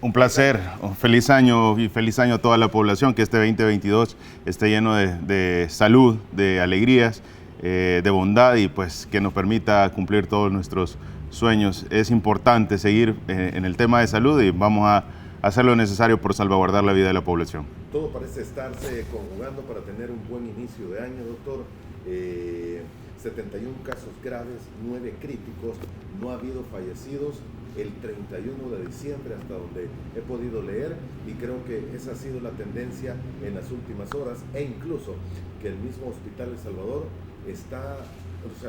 Un placer, un feliz año y feliz año a toda la población, que este 2022 esté lleno de salud, de alegrías, de bondad y pues que nos permita cumplir todos nuestros sueños. Es importante seguir en el tema de salud y vamos a hacer lo necesario por salvaguardar la vida de la población. Todo parece estarse conjugando para tener un buen inicio de año, doctor. 71 casos graves, 9 críticos, no ha habido fallecidos el 31 de diciembre hasta donde he podido leer, y creo que esa ha sido la tendencia en las últimas horas, e incluso que el mismo Hospital El Salvador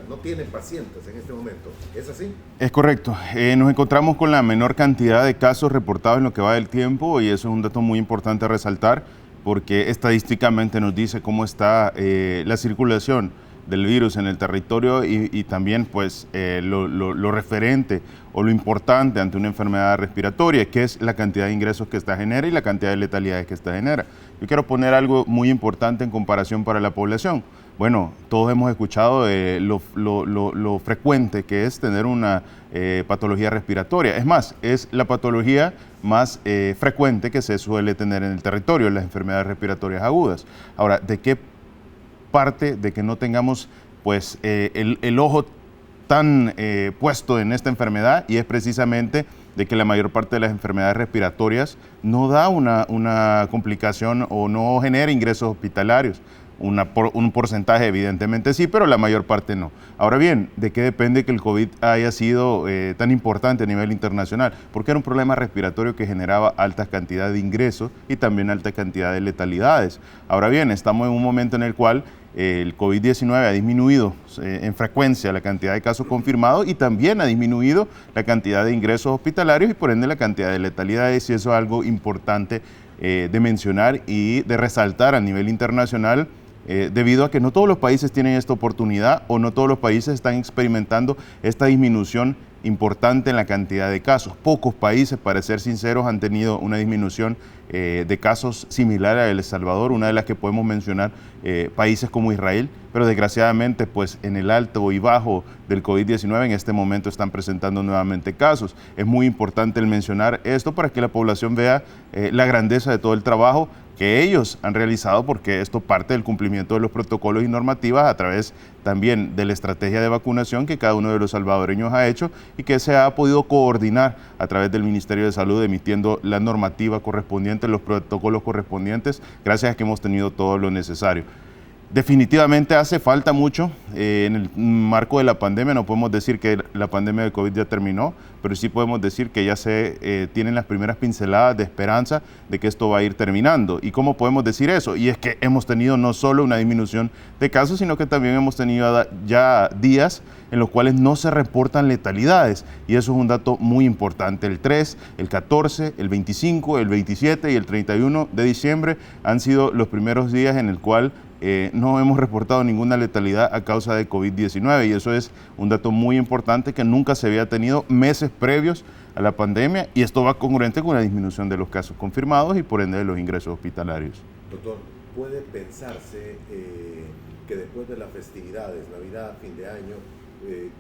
no tiene pacientes en este momento. ¿Es así? Es correcto. Nos encontramos con la menor cantidad de casos reportados en lo que va del tiempo, y eso es un dato muy importante a resaltar porque estadísticamente nos dice cómo está la circulación del virus en el territorio y también pues lo referente o lo importante ante una enfermedad respiratoria, que es la cantidad de ingresos que esta genera y la cantidad de letalidades que esta genera. Yo quiero poner algo muy importante en comparación para la población. Bueno, todos hemos escuchado lo frecuente que es tener una patología respiratoria. Es más, es la patología más frecuente que se suele tener en el territorio, las enfermedades respiratorias agudas. Ahora, ¿de qué parte de que no tengamos pues el ojo tan puesto en esta enfermedad? Y es precisamente de que la mayor parte de las enfermedades respiratorias no da una complicación o no genera ingresos hospitalarios. Un porcentaje evidentemente sí, pero la mayor parte no. Ahora bien, ¿de qué depende que el COVID haya sido tan importante a nivel internacional? Porque era un problema respiratorio que generaba alta cantidad de ingresos y también alta cantidad de letalidades. Ahora bien, estamos en un momento en el cual el COVID-19 ha disminuido en frecuencia la cantidad de casos confirmados y también ha disminuido la cantidad de ingresos hospitalarios y por ende la cantidad de letalidades, y eso es algo importante de mencionar y de resaltar a nivel internacional, debido a que no todos los países tienen esta oportunidad o no todos los países están experimentando esta disminución importante en la cantidad de casos. Pocos países, para ser sinceros, han tenido una disminución de casos similar a El Salvador, una de las que podemos mencionar países como Israel, pero desgraciadamente pues en el alto y bajo del COVID-19 en este momento están presentando nuevamente casos. Es muy importante el mencionar esto para que la población vea la grandeza de todo el trabajo que ellos han realizado, porque esto parte del cumplimiento de los protocolos y normativas a través también de la estrategia de vacunación que cada uno de los salvadoreños ha hecho y que se ha podido coordinar a través del Ministerio de Salud emitiendo la normativa correspondiente, los protocolos correspondientes, gracias a que hemos tenido todo lo necesario. Definitivamente hace falta mucho en el marco de la pandemia. No podemos decir que la pandemia de COVID ya terminó, pero sí podemos decir que ya se tienen las primeras pinceladas de esperanza de que esto va a ir terminando. ¿Y cómo podemos decir eso? Y es que hemos tenido no solo una disminución de casos, sino que también hemos tenido ya días en los cuales no se reportan letalidades, y eso es un dato muy importante. El 3, el 14, el 25, el 27 y el 31 de diciembre han sido los primeros días en el cual no hemos reportado ninguna letalidad a causa de COVID-19, y eso es un dato muy importante que nunca se había tenido meses previos a la pandemia, y esto va congruente con la disminución de los casos confirmados y por ende de los ingresos hospitalarios. Doctor, ¿puede pensarse que después de las festividades, Navidad, fin de año,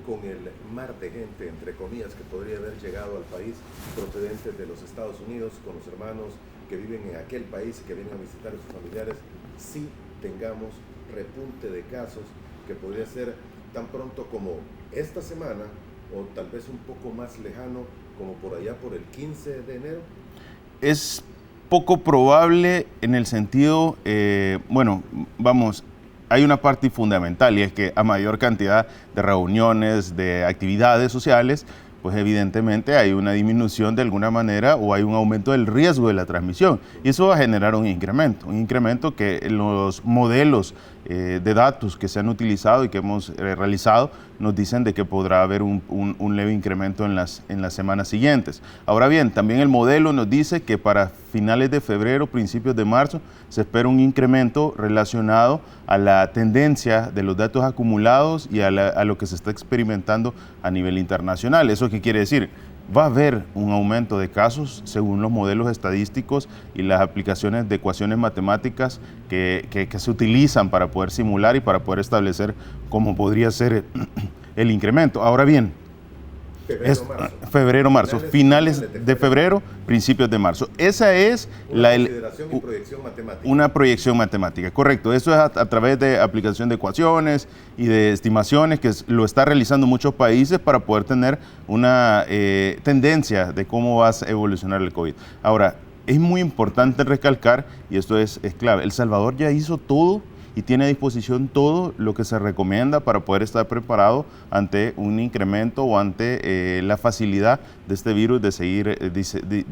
con el mar de gente, entre comillas, que podría haber llegado al país procedentes de los Estados Unidos, con los hermanos que viven en aquel país y que vienen a visitar a sus familiares, sí tengamos repunte de casos que podría ser tan pronto como esta semana o tal vez un poco más lejano como por allá por el 15 de enero? Es poco probable en el sentido, hay una parte fundamental, y es que a mayor cantidad de reuniones, de actividades sociales, pues evidentemente hay una disminución de alguna manera o hay un aumento del riesgo de la transmisión, y eso va a generar un incremento que los modelos de datos que se han utilizado y que hemos realizado nos dicen de que podrá haber un leve incremento en las semanas siguientes. Ahora bien, también el modelo nos dice que para finales de febrero, principios de marzo, se espera un incremento relacionado a la tendencia de los datos acumulados y a lo que se está experimentando a nivel internacional. ¿Eso qué quiere decir? Va a haber un aumento de casos según los modelos estadísticos y las aplicaciones de ecuaciones matemáticas que se utilizan para poder simular y para poder establecer cómo podría ser el incremento. Ahora bien, Febrero, marzo. Finales de febrero, principios de marzo. Esa es una proyección matemática, correcto. Eso es a través de aplicación de ecuaciones y de estimaciones que lo está realizando muchos países para poder tener una tendencia de cómo va a evolucionar el COVID. Ahora, es muy importante recalcar, y esto es clave, El Salvador ya hizo todo y tiene a disposición todo lo que se recomienda para poder estar preparado ante un incremento o ante la facilidad de este virus de seguir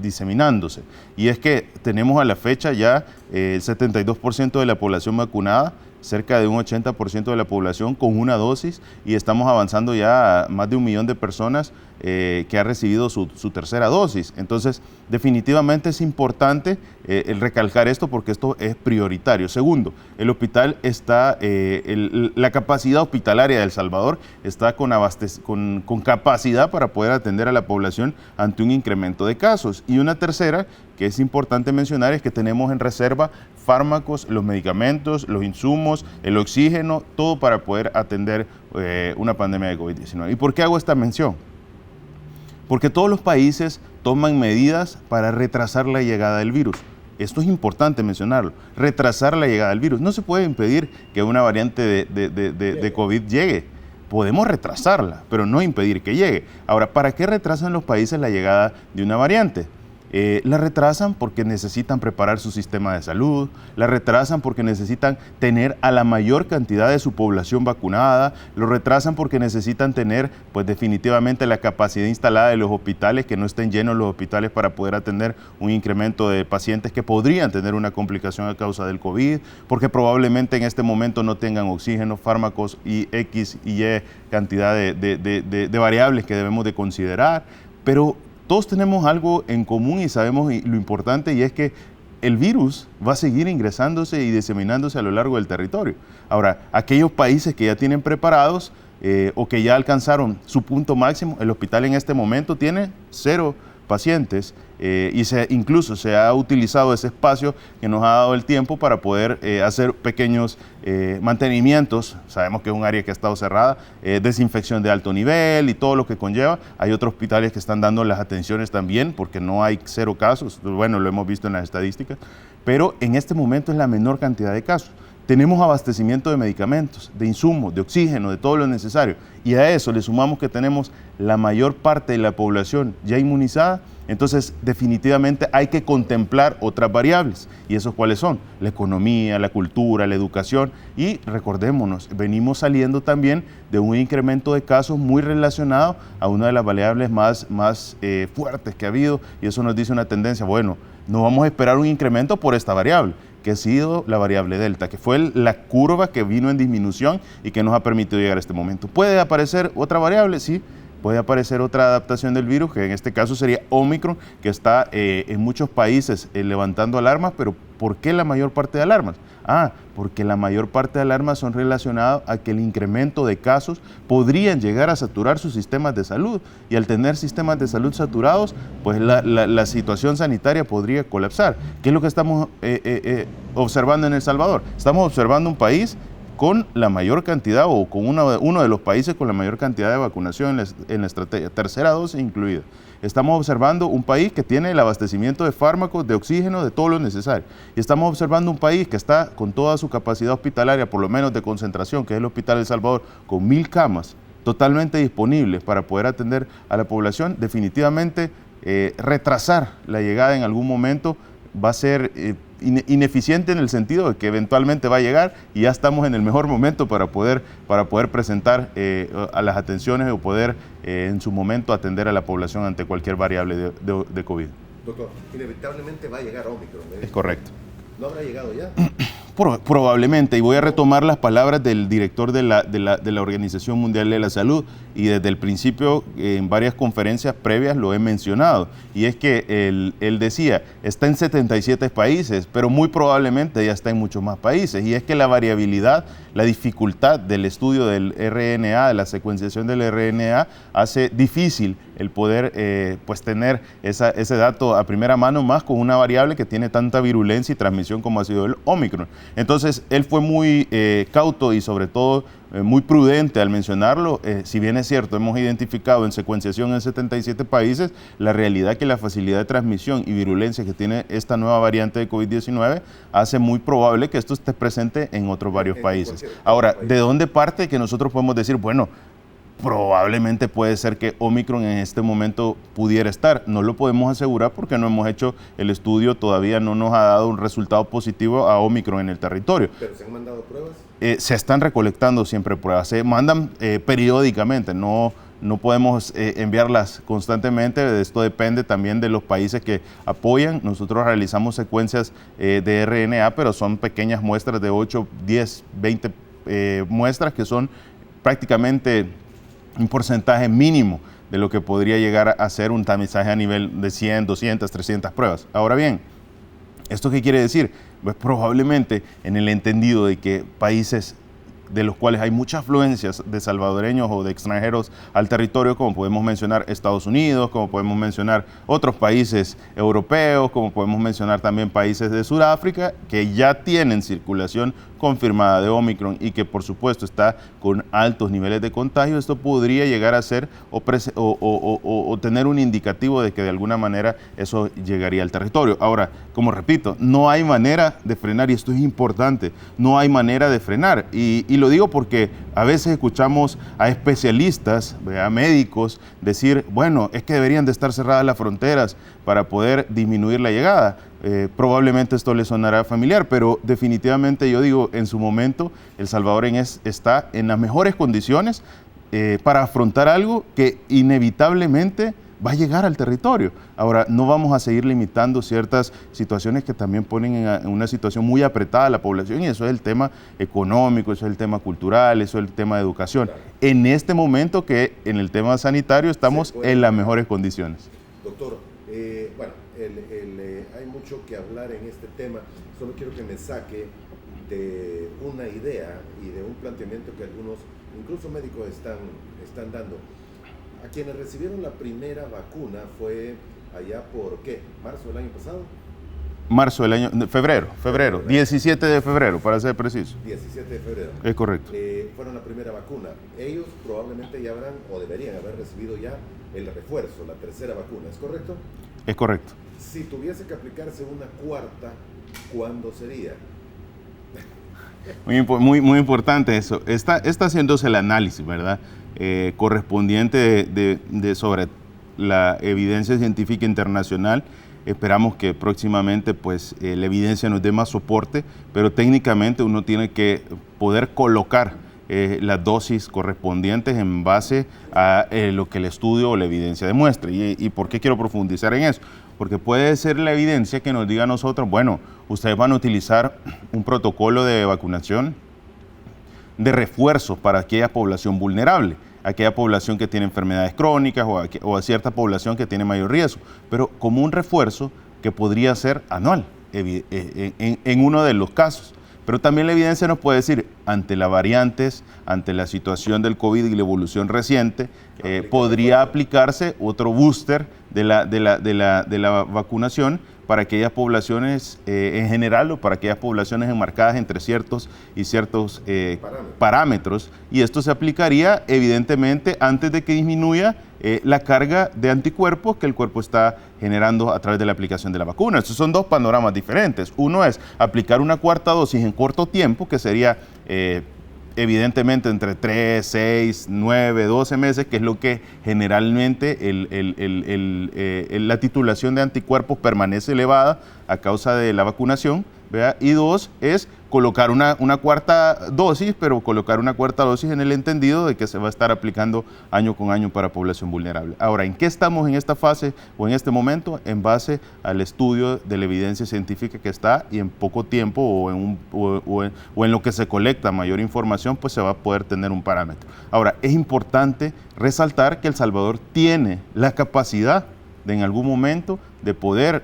diseminándose. Y es que tenemos a la fecha ya el 72% de la población vacunada, cerca de un 80% de la población con una dosis, y estamos avanzando ya a más de 1 millón de personas que ha recibido su tercera dosis. Entonces, definitivamente es importante el recalcar esto porque esto es prioritario. Segundo, el hospital está, la capacidad hospitalaria de El Salvador está con capacidad para poder atender a la población ante un incremento de casos. Y una tercera, que es importante mencionar, es que tenemos en reserva fármacos, los medicamentos, los insumos, el oxígeno, todo para poder atender una pandemia de COVID-19. ¿Y por qué hago esta mención? Porque todos los países toman medidas para retrasar la llegada del virus. Esto es importante mencionarlo, retrasar la llegada del virus. No se puede impedir que una variante de COVID llegue. Podemos retrasarla, pero no impedir que llegue. Ahora, ¿para qué retrasan los países la llegada de una variante? La retrasan porque necesitan preparar su sistema de salud, la retrasan porque necesitan tener a la mayor cantidad de su población vacunada, lo retrasan porque necesitan tener, pues definitivamente, la capacidad instalada de los hospitales, que no estén llenos los hospitales para poder atender un incremento de pacientes que podrían tener una complicación a causa del COVID, porque probablemente en este momento no tengan oxígeno, fármacos y X y Y cantidad de variables que debemos de considerar, pero todos tenemos algo en común y sabemos lo importante, y es que el virus va a seguir ingresándose y diseminándose a lo largo del territorio. Ahora, aquellos países que ya tienen preparados o que ya alcanzaron su punto máximo, el hospital en este momento tiene 0 pacientes y incluso se ha utilizado ese espacio que nos ha dado el tiempo para poder hacer pequeños mantenimientos. Sabemos que es un área que ha estado cerrada, desinfección de alto nivel y todo lo que conlleva. Hay otros hospitales que están dando las atenciones también porque no hay 0 casos, bueno, lo hemos visto en las estadísticas, pero en este momento es la menor cantidad de casos. Tenemos abastecimiento de medicamentos, de insumos, de oxígeno, de todo lo necesario, y a eso le sumamos que tenemos la mayor parte de la población ya inmunizada. Entonces definitivamente hay que contemplar otras variables, y esos cuáles son: la economía, la cultura, la educación, y recordémonos, venimos saliendo también de un incremento de casos muy relacionado a una de las variables más fuertes que ha habido, y eso nos dice una tendencia. Bueno, no vamos a esperar un incremento por esta variable, que ha sido la variable Delta, que fue la curva que vino en disminución y que nos ha permitido llegar a este momento. ¿Puede aparecer otra variable? Sí, puede aparecer otra adaptación del virus, que en este caso sería Omicron, que está en muchos países levantando alarmas. Pero ¿por qué la mayor parte de alarmas? Porque la mayor parte de alarmas son relacionadas a que el incremento de casos podrían llegar a saturar sus sistemas de salud, y al tener sistemas de salud saturados, pues la situación sanitaria podría colapsar. ¿Qué es lo que estamos observando en El Salvador? Estamos observando un país con la mayor cantidad, o con uno de los países con la mayor cantidad de vacunación en la estrategia, tercera dosis incluida. Estamos observando un país que tiene el abastecimiento de fármacos, de oxígeno, de todo lo necesario. Y estamos observando un país que está con toda su capacidad hospitalaria, por lo menos de concentración, que es el Hospital El Salvador, con 1000 camas totalmente disponibles para poder atender a la población. Definitivamente retrasar la llegada en algún momento va a ser ineficiente, en el sentido de que eventualmente va a llegar y ya estamos en el mejor momento para poder presentar a las atenciones, o poder en su momento atender a la población ante cualquier variable de COVID. Doctor, inevitablemente va a llegar Omicron, ¿eh? Es correcto. ¿No habrá llegado ya? Probablemente, y voy a retomar las palabras del director de la Organización Mundial de la Salud, y desde el principio en varias conferencias previas lo he mencionado, y es que él decía, está en 77 países, pero muy probablemente ya está en muchos más países, y es que la variabilidad, la dificultad del estudio del RNA, de la secuenciación del RNA, hace difícil el poder pues tener ese dato a primera mano, más con una variable que tiene tanta virulencia y transmisión como ha sido el Omicron. Entonces, él fue muy cauto y sobre todo muy prudente al mencionarlo. Si bien es cierto, hemos identificado en secuenciación en 77 países, la realidad que la facilidad de transmisión y virulencia que tiene esta nueva variante de COVID-19 hace muy probable que esto esté presente en otros varios países. Ahora, ¿de dónde parte que nosotros podemos decir, bueno, probablemente puede ser que Omicron en este momento pudiera estar? No lo podemos asegurar porque no hemos hecho el estudio, todavía no nos ha dado un resultado positivo a Omicron en el territorio. ¿Pero se han mandado pruebas? Se están recolectando siempre pruebas, se mandan periódicamente, no podemos enviarlas constantemente. Esto depende también de los países que apoyan. Nosotros realizamos secuencias de RNA, pero son pequeñas muestras de 8, 10, 20 muestras que son prácticamente un porcentaje mínimo de lo que podría llegar a ser un tamizaje a nivel de 100, 200, 300 pruebas. Ahora bien, ¿esto qué quiere decir? Pues probablemente en el entendido de que países de los cuales hay muchas afluencias de salvadoreños o de extranjeros al territorio, como podemos mencionar Estados Unidos, como podemos mencionar otros países europeos, como podemos mencionar también países de Sudáfrica, que ya tienen circulación confirmada de Omicron y que por supuesto está con altos niveles de contagio. Esto podría llegar a ser o tener un indicativo de que de alguna manera eso llegaría al territorio. Ahora, como repito, no hay manera de frenar, y esto es importante, no hay manera de frenar. Y lo digo porque a veces escuchamos a especialistas, a médicos, decir, bueno, es que deberían de estar cerradas las fronteras para poder disminuir la llegada. Probablemente esto le sonará familiar, pero definitivamente yo digo, en su momento El Salvador está en las mejores condiciones para afrontar algo que inevitablemente va a llegar al territorio. Ahora, no vamos a seguir limitando ciertas situaciones que también ponen en una situación muy apretada a la población, y eso es el tema económico, eso es el tema cultural, eso es el tema de educación. Claro. En este momento que en el tema sanitario estamos en las mejores condiciones. Doctor, bueno, hay mucho que hablar en este tema. Solo quiero que me saque de una idea y de un planteamiento que algunos, incluso médicos, están dando. A quienes recibieron la primera vacuna fue allá por, ¿qué? ¿Marzo del año pasado? Marzo del año, febrero, 17 de febrero, para ser preciso. 17 de febrero. Es correcto. Fueron la primera vacuna. Ellos probablemente ya habrán o deberían haber recibido ya el refuerzo, la tercera vacuna, ¿es correcto? Es correcto. Si tuviese que aplicarse una cuarta, ¿cuándo sería? Muy importante eso. Está haciéndose el análisis, ¿verdad? Correspondiente sobre la evidencia científica internacional. Esperamos que próximamente pues, la evidencia nos dé más soporte, pero técnicamente uno tiene que poder colocar las dosis correspondientes en base a lo que el estudio o la evidencia demuestre. ¿Y por qué quiero profundizar en eso? Porque puede ser la evidencia que nos diga a nosotros, bueno, ustedes van a utilizar un protocolo de vacunación de refuerzo para aquella población vulnerable, aquella población que tiene enfermedades crónicas o a cierta población que tiene mayor riesgo, pero como un refuerzo que podría ser anual en uno de los casos. Pero también la evidencia nos puede decir, ante las variantes, ante la situación del COVID y la evolución reciente, podría aplicarse otro booster de la vacunación para aquellas poblaciones en general o para aquellas poblaciones enmarcadas entre ciertos parámetros. Y esto se aplicaría evidentemente antes de que disminuya la carga de anticuerpos que el cuerpo está generando a través de la aplicación de la vacuna. Estos son dos panoramas diferentes. Uno es aplicar una cuarta dosis en corto tiempo, que sería evidentemente entre 3, 6, 9, 12 meses, que es lo que generalmente la titulación de anticuerpos permanece elevada a causa de la vacunación, ¿verdad? Y dos, es colocar una cuarta dosis, pero colocar una cuarta dosis en el entendido de que se va a estar aplicando año con año para población vulnerable. Ahora, ¿en qué estamos en esta fase o en este momento? En base al estudio de la evidencia científica que está, y en poco tiempo o en lo que se colecta mayor información, pues se va a poder tener un parámetro. Ahora, es importante resaltar que El Salvador tiene la capacidad de en algún momento de poder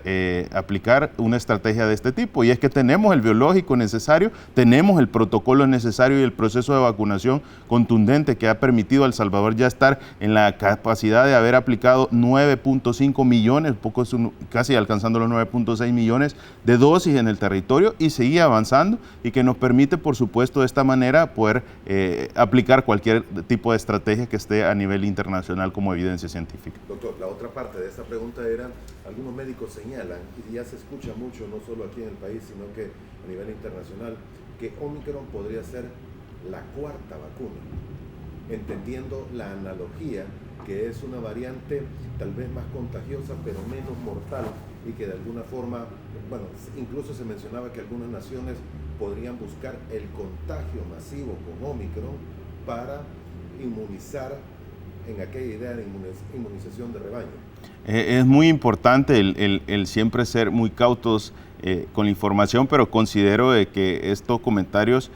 aplicar una estrategia de este tipo. Y es que tenemos el biológico necesario, tenemos el protocolo necesario y el proceso de vacunación contundente que ha permitido a El Salvador ya estar en la capacidad de haber aplicado 9.5 millones, casi alcanzando los 9.6 millones de dosis en el territorio, y seguir avanzando, y que nos permite, por supuesto, de esta manera poder aplicar cualquier tipo de estrategia que esté a nivel internacional como evidencia científica. Doctor, la otra parte de esta pregunta era, algunos médicos señalan, y ya se escucha mucho, no solo aquí en el país, sino que a nivel internacional, que Omicron podría ser la cuarta vacuna, entendiendo la analogía que es una variante tal vez más contagiosa pero menos mortal, y que de alguna forma, bueno, incluso se mencionaba que algunas naciones podrían buscar el contagio masivo con Omicron para inmunizar en aquella idea de inmunización de rebaño. Es muy importante el siempre ser muy cautos con la información, pero considero de que estos comentarios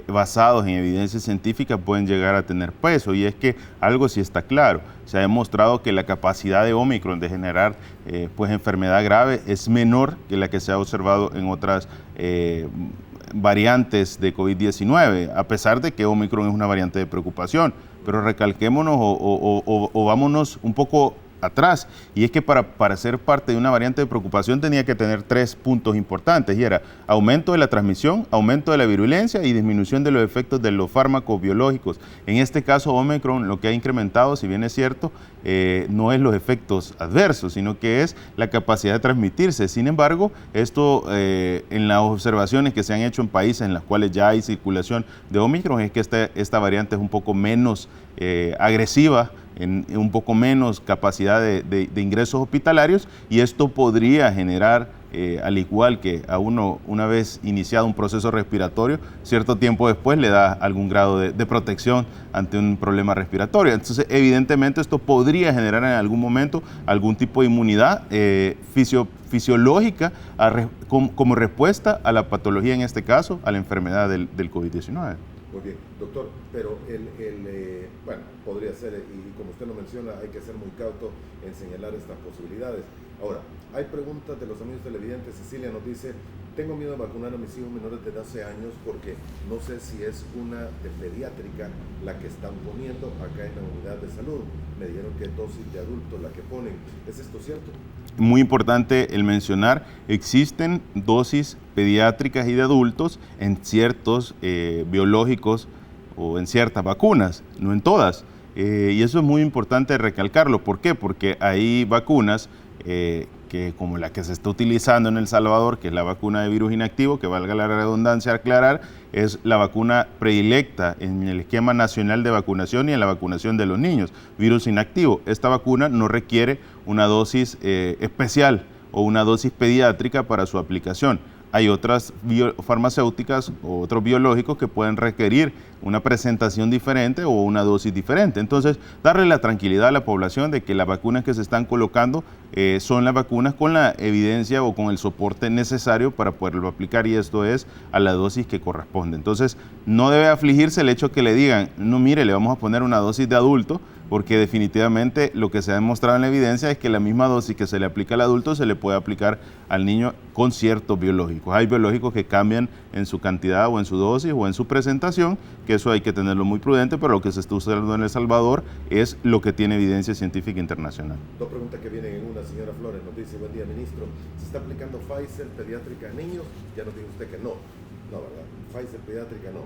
basados en evidencia científica pueden llegar a tener peso, y es que algo sí está claro: se ha demostrado que la capacidad de Omicron de generar pues enfermedad grave es menor que la que se ha observado en otras variantes de COVID-19, a pesar de que Omicron es una variante de preocupación. Pero recalquémonos o vámonos un poco atrás, y es que para ser parte de una variante de preocupación tenía que tener 3 puntos importantes, y era aumento de la transmisión, aumento de la virulencia y disminución de los efectos de los fármacos biológicos. En este caso, Omicron lo que ha incrementado, si bien es cierto, no es los efectos adversos, sino que es la capacidad de transmitirse. Sin embargo, esto en las observaciones que se han hecho en países en los cuales ya hay circulación de Omicron, es que esta variante es un poco menos agresiva, en un poco menos capacidad de ingresos hospitalarios, y esto podría generar, al igual que a uno una vez iniciado un proceso respiratorio, cierto tiempo después le da algún grado de protección ante un problema respiratorio. Entonces, evidentemente, esto podría generar en algún momento algún tipo de inmunidad fisiológica como respuesta a la patología, en este caso, a la enfermedad del COVID-19. Muy bien, doctor, pero bueno, podría ser, y como usted lo menciona, hay que ser muy cauto en señalar estas posibilidades. Ahora, hay preguntas de los amigos televidentes. Cecilia nos dice: tengo miedo de vacunar a mis hijos menores de 12 años porque no sé si es una de pediátrica la que están poniendo acá en la unidad de salud. Me dijeron que es dosis de adultos la que ponen. ¿Es esto cierto? Muy importante el mencionar, existen dosis pediátricas y de adultos en ciertos biológicos o en ciertas vacunas, no en todas. Y eso es muy importante recalcarlo. ¿Por qué? Porque hay vacunas que, como la que se está utilizando en El Salvador, que es la vacuna de virus inactivo, que valga la redundancia aclarar, es la vacuna predilecta en el esquema nacional de vacunación y en la vacunación de los niños, virus inactivo. Esta vacuna no requiere una dosis especial o una dosis pediátrica para su aplicación. Hay otras farmacéuticas o otros biológicos que pueden requerir una presentación diferente o una dosis diferente. Entonces, darle la tranquilidad a la población de que las vacunas que se están colocando son las vacunas con la evidencia o con el soporte necesario para poderlo aplicar, y esto es a la dosis que corresponde. Entonces, no debe afligirse el hecho que le digan: no, mire, le vamos a poner una dosis de adulto, porque definitivamente lo que se ha demostrado en la evidencia es que la misma dosis que se le aplica al adulto se le puede aplicar al niño con ciertos biológicos. Hay biológicos que cambian en su cantidad o en su dosis o en su presentación, que eso hay que tenerlo muy prudente, pero lo que se está usando en El Salvador es lo que tiene evidencia científica internacional. Dos preguntas que vienen en una. Señora Flores nos dice: buen día, ministro, ¿se está aplicando Pfizer pediátrica a niños? Ya nos dijo usted que no. No, ¿verdad? Pfizer pediátrica no.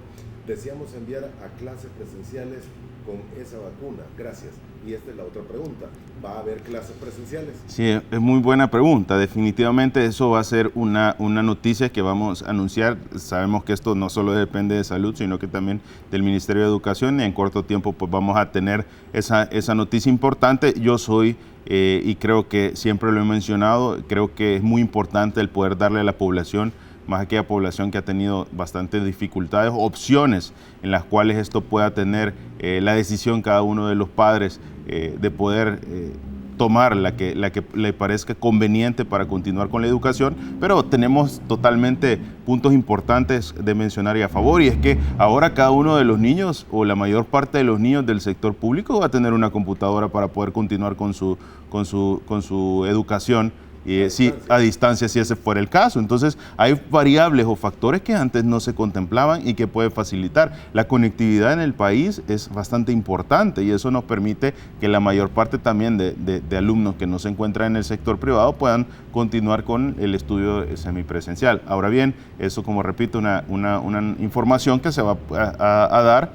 Deseamos enviar a clases presenciales con esa vacuna. Gracias. Y esta es la otra pregunta: ¿va a haber clases presenciales? Sí, es muy buena pregunta. Definitivamente eso va a ser una noticia que vamos a anunciar. Sabemos que esto no solo depende de salud, sino que también del Ministerio de Educación, y en corto tiempo pues vamos a tener esa noticia importante. Yo soy, y creo que siempre lo he mencionado, creo que es muy importante el poder darle a la población, más aquella población que ha tenido bastantes dificultades, opciones en las cuales esto pueda tener la decisión cada uno de los padres de poder tomar la que le parezca conveniente para continuar con la educación. Pero tenemos totalmente puntos importantes de mencionar y a favor, y es que ahora cada uno de los niños, o la mayor parte de los niños del sector público, va a tener una computadora para poder continuar con su educación a distancia si ese fuera el caso. Entonces hay variables o factores que antes no se contemplaban y que puede facilitar. La conectividad en el país es bastante importante y eso nos permite que la mayor parte también de alumnos que no se encuentran en el sector privado puedan continuar con el estudio semipresencial. Ahora bien, eso, como repito, una información que se va a dar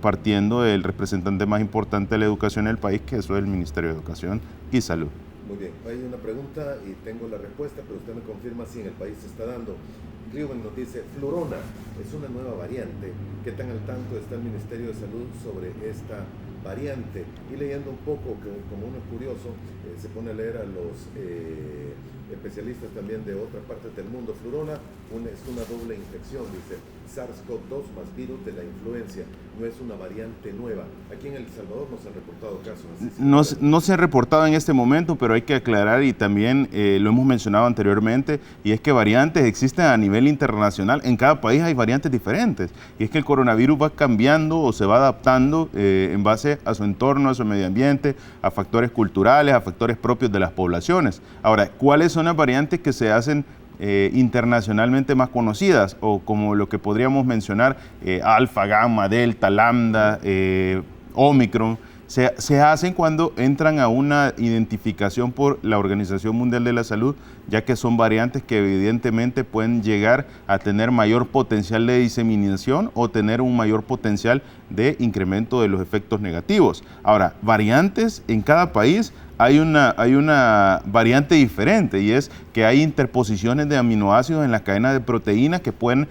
partiendo del representante más importante de la educación en el país, que eso es el Ministerio de Educación y Salud. Muy bien, hay una pregunta y tengo la respuesta, pero usted me confirma si en el país se está dando. Cliuben nos dice, Flurona es una nueva variante. ¿Qué tan al tanto está el Ministerio de Salud sobre esta variante? Y leyendo un poco, que como uno es curioso, se pone a leer a los especialistas también de otras partes del mundo. Flurona es una doble infección, dice, SARS-CoV-2 más virus de la influencia, no es una variante nueva. Aquí en El Salvador no se han reportado casos. No se han reportado en este momento, pero hay que aclarar, y también lo hemos mencionado anteriormente, y es que variantes existen a nivel internacional. En cada país hay variantes diferentes, y es que el coronavirus va cambiando o se va adaptando en base a su entorno, a su medio ambiente, a factores culturales, a factores propios de las poblaciones. Ahora, ¿cuáles son las variantes que se hacen internacionalmente más conocidas, o como lo que podríamos mencionar, alfa, gamma, delta, lambda, omicron? Se hacen cuando entran a una identificación por la Organización Mundial de la Salud, ya que son variantes que evidentemente pueden llegar a tener mayor potencial de diseminación o tener un mayor potencial de incremento de los efectos negativos. Ahora, variantes en cada país, hay una variante diferente, y es que hay interposiciones de aminoácidos en la cadena de proteínas que pueden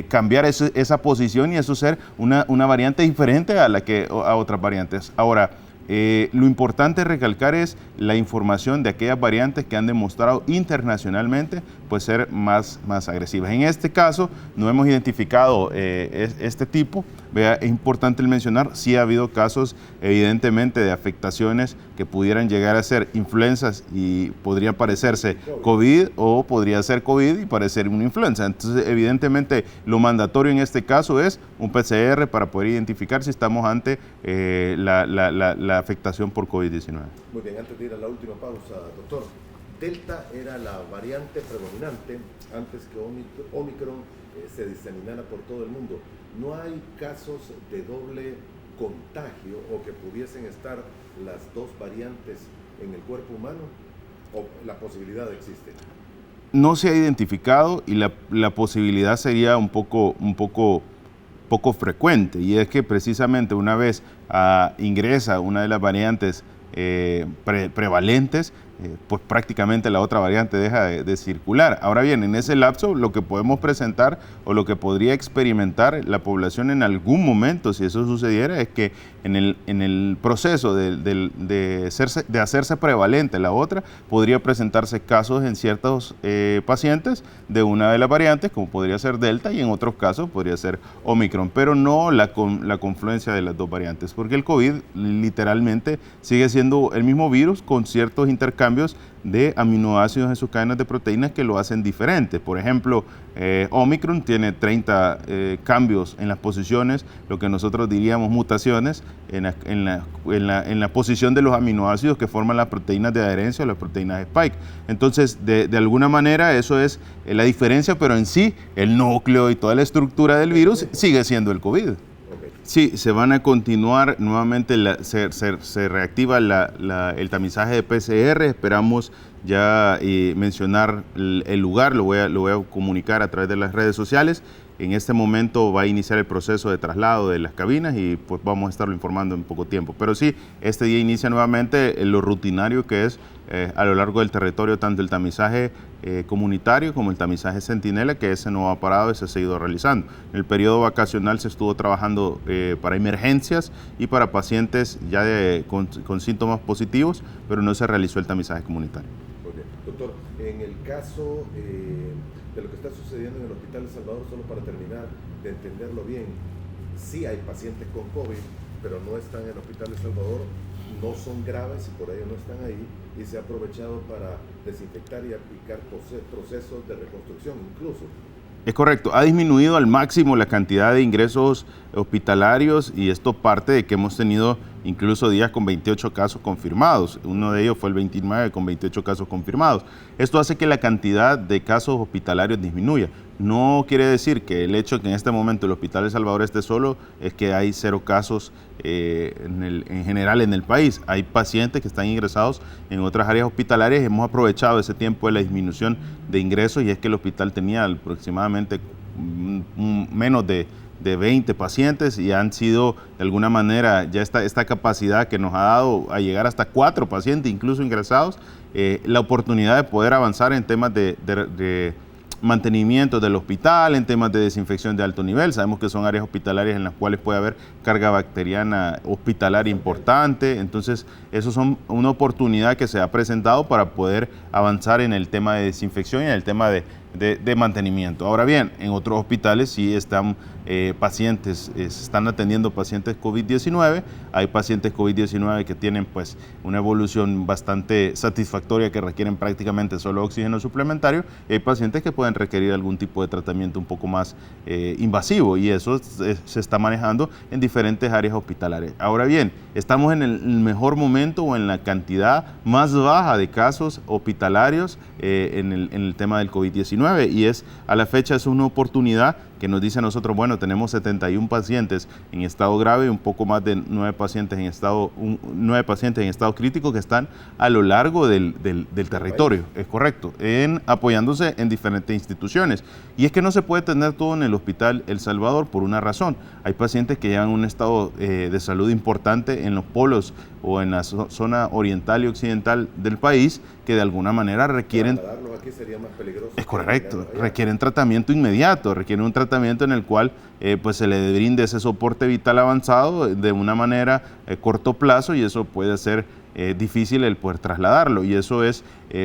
cambiar esa posición, y eso ser una variante diferente a otras variantes. Ahora, lo importante recalcar es la información de aquellas variantes que han demostrado internacionalmente pues ser más agresivas. En este caso no hemos identificado este tipo. Vea, es importante el mencionar, sí ha habido casos evidentemente de afectaciones que pudieran llegar a ser influencias y podría parecerse COVID, o podría ser COVID y parecer una influenza. Entonces, evidentemente, lo mandatorio en este caso es un PCR para poder identificar si estamos ante la afectación por COVID-19. Muy bien, antes de ir a la última pausa, doctor, Delta era la variante predominante antes que Omicron se diseminara por todo el mundo. ¿No hay casos de doble contagio o que pudiesen estar las dos variantes en el cuerpo humano? ¿O la posibilidad existe? No se ha identificado, y la posibilidad sería un poco frecuente, y es que precisamente una vez ingresa una de las variantes prevalentes, pues prácticamente la otra variante deja de circular. Ahora bien, en ese lapso lo que podemos presentar o lo que podría experimentar la población en algún momento, si eso sucediera, es que en el proceso de hacerse prevalente la otra, podría presentarse casos en ciertos pacientes de una de las variantes, como podría ser Delta, y en otros casos podría ser Omicron, pero no la confluencia de las dos variantes, porque el COVID literalmente sigue siendo el mismo virus con ciertos intercambios de aminoácidos en sus cadenas de proteínas que lo hacen diferente. Por ejemplo, Omicron tiene 30 cambios en las posiciones, lo que nosotros diríamos mutaciones, en la posición de los aminoácidos que forman las proteínas de adherencia o las proteínas Spike. Entonces, de alguna manera, eso es la diferencia, pero en sí, el núcleo y toda la estructura del virus sigue siendo el COVID. Sí, se van a continuar nuevamente, se reactiva el tamizaje de PCR. Esperamos ya mencionar el lugar, lo voy a comunicar a través de las redes sociales. En este momento va a iniciar el proceso de traslado de las cabinas y pues vamos a estarlo informando en poco tiempo. Pero sí, este día inicia nuevamente lo rutinario que es a lo largo del territorio, tanto el tamizaje comunitario como el tamizaje centinela, que ese no ha parado y se ha seguido realizando. En el periodo vacacional se estuvo trabajando para emergencias y para pacientes ya con síntomas positivos, pero no se realizó el tamizaje comunitario. Okay. Doctor, en el caso de lo que está sucediendo en el Hospital de Salvador, solo para terminar de entenderlo bien, sí hay pacientes con COVID, pero no están en el Hospital de Salvador, no son graves y por ello no están ahí, y se ha aprovechado para desinfectar y aplicar procesos de reconstrucción incluso. Es correcto, ha disminuido al máximo la cantidad de ingresos hospitalarios y esto parte de que hemos tenido incluso días con 28 casos confirmados. Uno de ellos fue el 29 con 28 casos confirmados. Esto hace que la cantidad de casos hospitalarios disminuya. No quiere decir que el hecho de que en este momento el Hospital El Salvador esté solo es que hay 0 casos en general en el país. Hay pacientes que están ingresados en otras áreas hospitalarias. Hemos aprovechado ese tiempo de la disminución de ingresos y es que el hospital tenía aproximadamente menos de 20 pacientes y han sido de alguna manera ya esta capacidad que nos ha dado a llegar hasta 4 pacientes incluso ingresados, la oportunidad de poder avanzar en temas de mantenimiento del hospital, en temas de desinfección de alto nivel. Sabemos que son áreas hospitalarias en las cuales puede haber carga bacteriana hospitalaria importante, entonces eso son una oportunidad que se ha presentado para poder avanzar en el tema de desinfección y en el tema de mantenimiento. Ahora bien, en otros hospitales sí están pacientes, se están atendiendo pacientes COVID-19, hay pacientes COVID-19 que tienen pues una evolución bastante satisfactoria que requieren prácticamente solo oxígeno suplementario, y hay pacientes que pueden requerir algún tipo de tratamiento un poco más invasivo y eso se está manejando en diferentes áreas hospitalarias. Ahora bien, estamos en el mejor momento o en la cantidad más baja de casos hospitalarios en el tema del COVID-19 y a la fecha es una oportunidad que nos dice a nosotros, bueno, tenemos 71 pacientes en estado grave y un poco más de 9 pacientes en estado crítico que están a lo largo del territorio, es correcto, apoyándose en diferentes instituciones. Y es que no se puede tener todo en el Hospital El Salvador por una razón. Hay pacientes que llevan un estado de salud importante en los polos o en la zona oriental y occidental del país que de alguna manera requieren... Aquí sería más peligroso. Es correcto, requieren tratamiento inmediato, requieren un tratamiento en el cual pues se le brinde ese soporte vital avanzado de una manera corto plazo y eso puede ser difícil el poder trasladarlo y eso es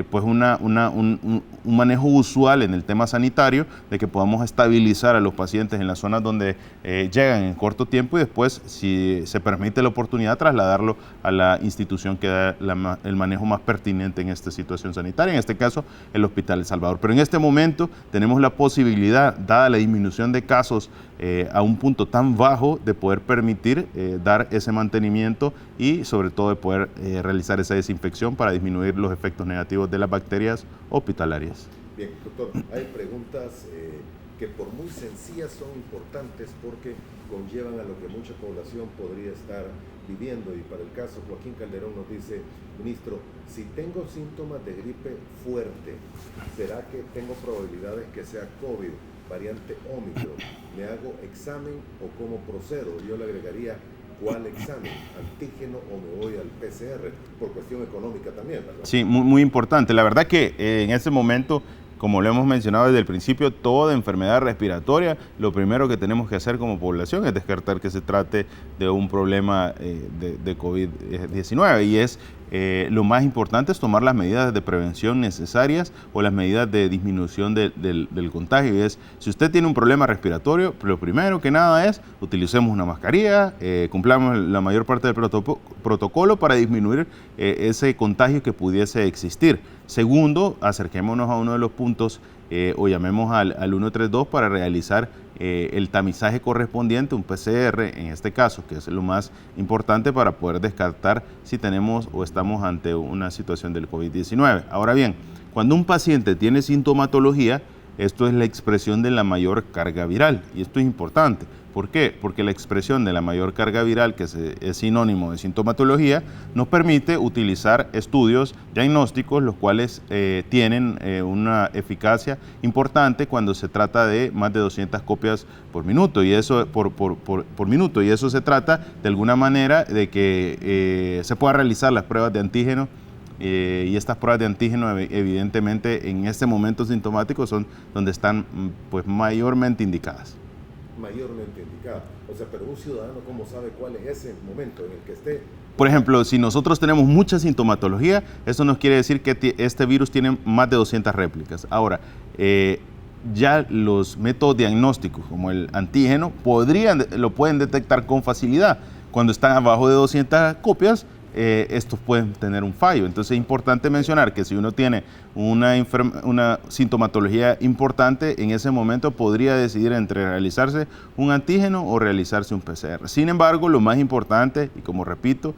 pues un manejo usual en el tema sanitario de que podamos estabilizar a los pacientes en las zonas donde llegan en corto tiempo y después si se permite la oportunidad trasladarlo a la institución que da el manejo más pertinente en esta situación sanitaria, en este caso el Hospital El Salvador. Pero en este momento tenemos la posibilidad, dada la disminución de casos a un punto tan bajo, de poder permitir dar ese mantenimiento y sobre todo de poder realizar esa desinfección para disminuir los efectos negativos de las bacterias hospitalarias. Bien, doctor, hay preguntas que por muy sencillas son importantes porque conllevan a lo que mucha población podría estar viviendo y para el caso Joaquín Calderón nos dice, ministro, si tengo síntomas de gripe fuerte, ¿será que tengo probabilidades que sea COVID, variante Omicron? ¿Me hago examen o cómo procedo? Yo le agregaría, ¿cuál examen? ¿Antígeno o me voy al PCR? Por cuestión económica también, ¿verdad? Sí, muy importante. La verdad que en ese momento, como lo hemos mencionado desde el principio, toda enfermedad respiratoria, lo primero que tenemos que hacer como población es descartar que se trate de un problema de COVID-19 y es lo más importante es tomar las medidas de prevención necesarias o las medidas de disminución del contagio. Y es, si usted tiene un problema respiratorio, lo primero que nada es utilicemos una mascarilla, cumplamos la mayor parte del protocolo para disminuir ese contagio que pudiese existir. Segundo, acerquémonos a uno de los puntos o llamemos al 132 para realizar el tamizaje correspondiente, un PCR en este caso, que es lo más importante para poder descartar si tenemos o estamos ante una situación del COVID-19. Ahora bien, cuando un paciente tiene sintomatología, esto es la expresión de la mayor carga viral y esto es importante. ¿Por qué? Porque la expresión de la mayor carga viral, que es sinónimo de sintomatología, nos permite utilizar estudios diagnósticos, los cuales tienen una eficacia importante cuando se trata de más de 200 copias por minuto, y eso por minuto, y eso se trata de alguna manera de que se pueda realizar las pruebas de antígeno. Y estas pruebas de antígeno evidentemente en este momento sintomático son donde están pues mayormente indicadas. Mayormente indicada. O sea, pero un ciudadano, ¿cómo sabe cuál es ese momento en el que esté? Por ejemplo, si nosotros tenemos mucha sintomatología, eso nos quiere decir que este virus tiene más de 200 réplicas. Ahora, ya los métodos diagnósticos como el antígeno lo pueden detectar con facilidad. Cuando están abajo de 200 copias, estos pueden tener un fallo. Entonces es importante mencionar que si uno tiene una sintomatología importante, en ese momento podría decidir entre realizarse un antígeno o realizarse un PCR. Sin embargo, lo más importante, y como repito,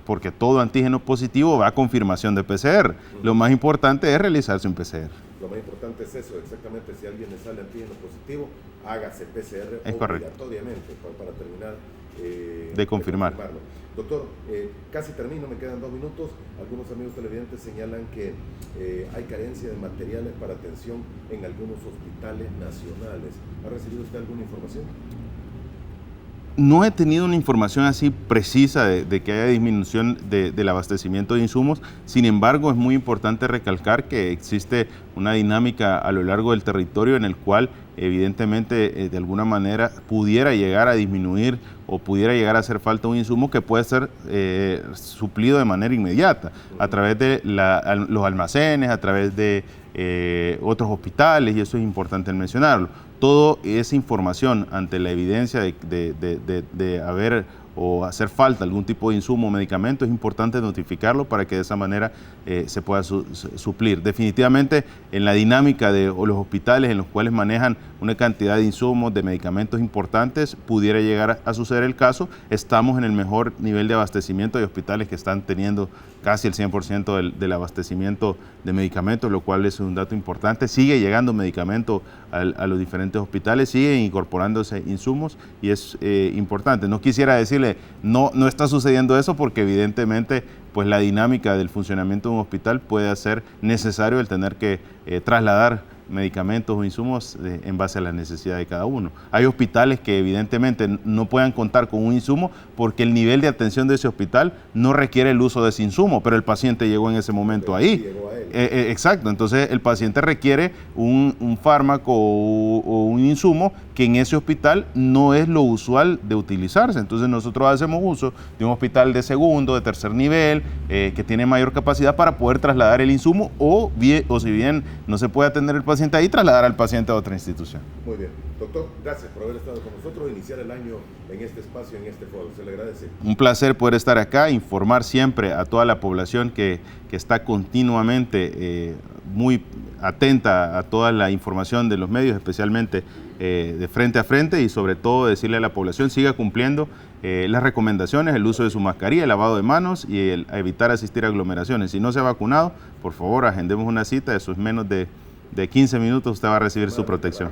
porque todo antígeno positivo va a confirmación de PCR, lo más importante es realizarse un PCR. Lo más importante es eso, exactamente, si a alguien le sale antígeno positivo, hágase PCR es obligatoriamente para terminar de confirmar. Doctor, casi termino, me quedan 2 minutos. Algunos amigos televidentes señalan que hay carencia de materiales para atención en algunos hospitales nacionales. ¿Ha recibido usted alguna información? No he tenido una información así precisa de que haya disminución del abastecimiento de insumos. Sin embargo, es muy importante recalcar que existe una dinámica a lo largo del territorio en el cual evidentemente de alguna manera pudiera llegar a disminuir o pudiera llegar a hacer falta un insumo que puede ser suplido de manera inmediata a través de los almacenes, a través de otros hospitales, y eso es importante mencionarlo. Todo esa información ante la evidencia de haber o hacer falta algún tipo de insumo o medicamento, es importante notificarlo para que de esa manera se pueda suplir. Definitivamente en la dinámica de los hospitales en los cuales manejan una cantidad de insumos, de medicamentos importantes, pudiera llegar a suceder el caso. Estamos en el mejor nivel de abastecimiento de hospitales que están teniendo casi el 100% del abastecimiento de medicamentos, lo cual es un dato importante. Sigue llegando medicamento a los diferentes hospitales, siguen incorporándose insumos y es importante. No quisiera decirle, no está sucediendo eso porque evidentemente pues la dinámica del funcionamiento de un hospital puede hacer necesario el tener que trasladar medicamentos o insumos en base a la necesidad de cada uno. Hay hospitales que evidentemente no puedan contar con un insumo porque el nivel de atención de ese hospital no requiere el uso de ese insumo, pero el paciente llegó en ese momento ahí. Exacto, entonces el paciente requiere un fármaco o un insumo que en ese hospital no es lo usual de utilizarse. Entonces nosotros hacemos uso de un hospital de segundo, de tercer nivel, que tiene mayor capacidad para poder trasladar el insumo o si bien no se puede atender el paciente ahí, trasladar al paciente a otra institución. Muy bien. Doctor, gracias por haber estado con nosotros, iniciar el año en este espacio, en este foro. Se le agradece. Un placer poder estar acá, informar siempre a toda la población que está continuamente muy atenta a toda la información de los medios, especialmente de frente a frente, y sobre todo decirle a la población siga cumpliendo las recomendaciones, el uso de su mascarilla, el lavado de manos y a evitar asistir a aglomeraciones. Si no se ha vacunado, por favor agendemos una cita, eso es menos de 15 minutos, usted va a recibir su protección.